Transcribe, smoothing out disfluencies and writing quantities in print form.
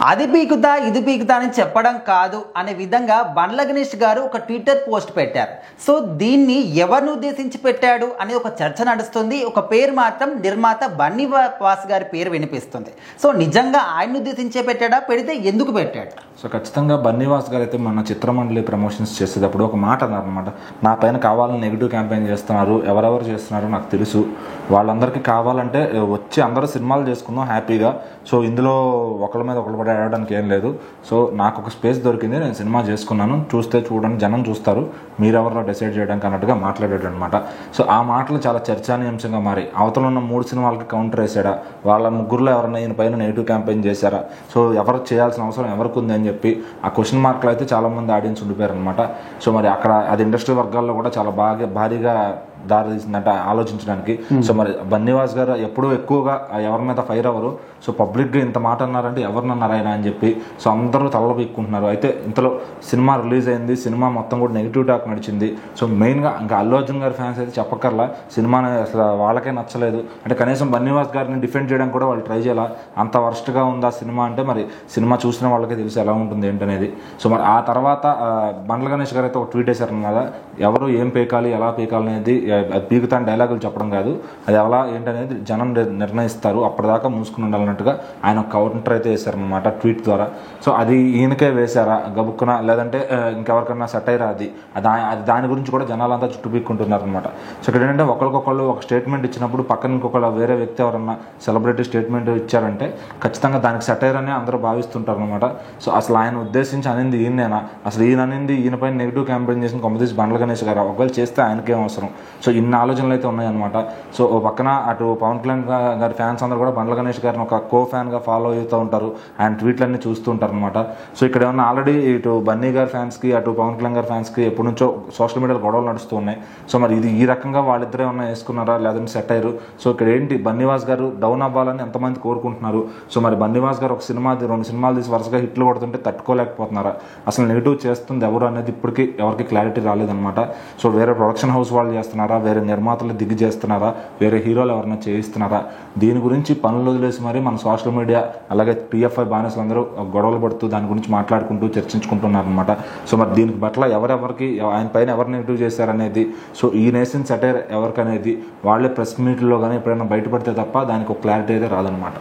అది పీకుతా ఇది పీకుతా అని చెప్పడం కాదు అనే విధంగా బండ్ల గణేష్ గారు ఒక ట్విట్టర్ పోస్ట్ పెట్టారు. సో దీన్ని ఎవరిని ఉద్దేశించి పెట్టాడు అనే ఒక చర్చ నడుస్తుంది. ఒక పేరు మాత్రం నిర్మాత బన్నీ వాస్ గారి పేరు వినిపిస్తుంది. సో నిజంగా ఆయన్ని ఉద్దేశించే పెట్టాడా, పెడితే ఎందుకు పెట్టాడు? సో ఖచ్చితంగా బన్నీవాస్ గారు అయితే మన చిత్రమండలి ప్రమోషన్స్ చేసేటప్పుడు ఒక మాట అన్నారనమాట. నా పైన కావాలని నెగిటివ్ క్యాంపెయిన్ చేస్తున్నారు, ఎవరెవరు చేస్తున్నారో నాకు తెలుసు, వాళ్ళందరికీ కావాలంటే వచ్చి అందరూ సినిమాలు చేసుకుందాం హ్యాపీగా. సో ఇందులో ఒకళ్ళ మీద ఒకళ్ళు పడి ఆడడానికి ఏం లేదు. సో నాకు ఒక స్పేస్ దొరికింది, నేను సినిమా చేసుకున్నాను, చూస్తే చూడండి, జనం చూస్తారు, మీరెవరో డిసైడ్ చేయడానికి అన్నట్టుగా మాట్లాడాడు అనమాట. సో ఆ మాటలు చాలా చర్చానీయాంశంగా మారి అవతల ఉన్న 3 సినిమాలకి కౌంటర్ వేసాడా, వాళ్ళ ముగ్గురులో ఎవరన్నా ఈయన పైన నెగిటివ్ క్యాంపెయిన్ చేశారా, సో ఎవరు చేయాల్సిన అవసరం ఎవరికి ఉంది అని చెప్పి ఆ క్వశ్చన్ మార్కులు అయితే చాలామంది ఆడియన్స్ ఉండిపోయారు అనమాట. సో మరి అక్కడ అది ఇండస్ట్రీ వర్గాల్లో కూడా చాలా భారీగా దారి తీసిందంట ఆలోచించడానికి. సో మరి బన్నీవాస్ గారు ఎప్పుడూ ఎక్కువగా ఎవరి మీద ఫైర్ అవ్వరు. సో పబ్లిక్గా ఇంత మాట అన్నారంటే ఎవరినన్నారు ఆయన అని చెప్పి సో అందరూ తలలో పీక్కుంటున్నారు. అయితే ఇంతలో సినిమా రిలీజ్ అయింది, సినిమా మొత్తం కూడా నెగిటివ్ టాక్ నడిచింది. సో మెయిన్గా ఇంకా అల్లు అర్జున్ గారి ఫ్యాన్స్ అయితే చెప్పక్కర్లా, సినిమాని అసలు వాళ్ళకే నచ్చలేదు. అంటే కనీసం బన్నీవాస్ గారిని డిఫెండ్ చేయడానికి కూడా వాళ్ళు ట్రై చేయాల, అంత వర్స్ట్గా ఉందా సినిమా అంటే మరి సినిమా చూసిన వాళ్ళకే తెలిసి ఎలా ఉంటుంది ఏంటనేది. సో మరి ఆ తర్వాత బండ్ల గణేష్ గారు అయితే ఒక ట్వీట్ వేశారు కదా, ఎవరు ఏం పీకాలి ఎలా పీకాలి అనేది అది పీకుతాని డైలాగులు చెప్పడం కాదు, అది ఎలా ఏంటనేది జనం నిర్ణయిస్తారు, అప్పటిదాకా మూసుకుని ఉండాలన్నట్టుగా ఆయన ఒక కౌంటర్ అయితే వేశారనమాట ట్వీట్ ద్వారా. సో అది ఈయనకే వేశారా గబుక్కున, లేదంటే ఇంకెవరికన్నా సెటైరా అది దాని గురించి కూడా జనాలంతా చుట్టూ పీక్కుంటున్నారు అనమాట. సో ఇక్కడ ఏంటంటే ఒకరికొకళ్ళు ఒక స్టేట్మెంట్ ఇచ్చినప్పుడు పక్కన ఇంకొకళ్ళు వేరే వ్యక్తి ఎవరన్నా సెలబ్రిటీ స్టేట్మెంట్ ఇచ్చారంటే ఖచ్చితంగా దానికి సెటైర్ అని అందరూ భావిస్తుంటారు అనమాట. సో అసలు ఆయన ఉద్దేశించి అనింది ఈయనేనా, అసలు ఈయన అనింది ఈయనపైన నెగిటివ్ క్యాంపెయిన్ చేసిన కొమ్మతీసి బండ్ల గణేష్ గారు, ఒకవేళ చేస్తే ఆయనకేం అవసరం. సో ఇన్ని ఆలోచనలు అయితే ఉన్నాయన్నమాట. సో ఓ పక్కన అటు పవన్ కళ్యాణ్ గారి ఫ్యాన్స్ అందరూ కూడా బండ్ల గణేష్ గారిని ఒక ఫ్యాన్గా ఫాలో అవుతూ ఉంటారు, ఆయన ట్వీట్లన్నీ చూస్తూ ఉంటారు అనమాట. సో ఇక్కడ ఏమన్నా ఆల్రెడీ ఇటు బన్నీ గారి ఫ్యాన్స్కి అటు పవన్ కళ్యాణ్ గారి ఫ్యాన్స్కి ఎప్పటి నుంచో సోషల్ మీడియాలో గొడవలు నడుస్తూ ఉన్నాయి. సో మరి ఇది ఈ రకంగా వాళ్ళిద్దరే ఏమన్నా వేసుకున్నారా లేదంటే సెట్ అయ్యారు. సో ఇక్కడ ఏంటి బన్నీవాస్ గారు డౌన్ అవ్వాలని ఎంతమంది కోరుకుంటున్నారు. సో మరి బన్నీవాస్ గారు ఒక సినిమా 2 సినిమాలు తీసి వరుసగా హిట్లు కొడుతుంటే తట్టుకోలేకపోతున్నారా, అసలు నెగిటివ్ చేస్తుంది ఎవరు అనేది ఇప్పటికీ ఎవరికి క్లారిటీ రాలేదన్నమాట. సో వేరే ప్రొడక్షన్ హౌస్ వాళ్ళు చేస్తున్నారా, వేరే నిర్మాతలు దిగి చేస్తున్నారా, వేరే హీరోలు ఎవరైనా చేయిస్తున్నారా, దీని గురించి పనులు వదిలేసి మరి మన సోషల్ మీడియా అలాగే టీఎఫ్ఐ బానిసలు అందరూ గొడవలు పడుతూ దాని గురించి మాట్లాడుకుంటూ చర్చించుకుంటున్నారు అనమాట. సో మరి దీనికి పట్ల ఎవరెవరికి ఆయన పైన ఎవరు నెగిటివ్ చేశారనేది, సో ఈ నేషన్ సెటైర్ ఎవరికనేది వాళ్ళే ప్రెస్ మీట్లో కానీ ఎప్పుడైనా బయటపడితే తప్ప దానికి ఒక క్లారిటీ అయితే రాదనమాట.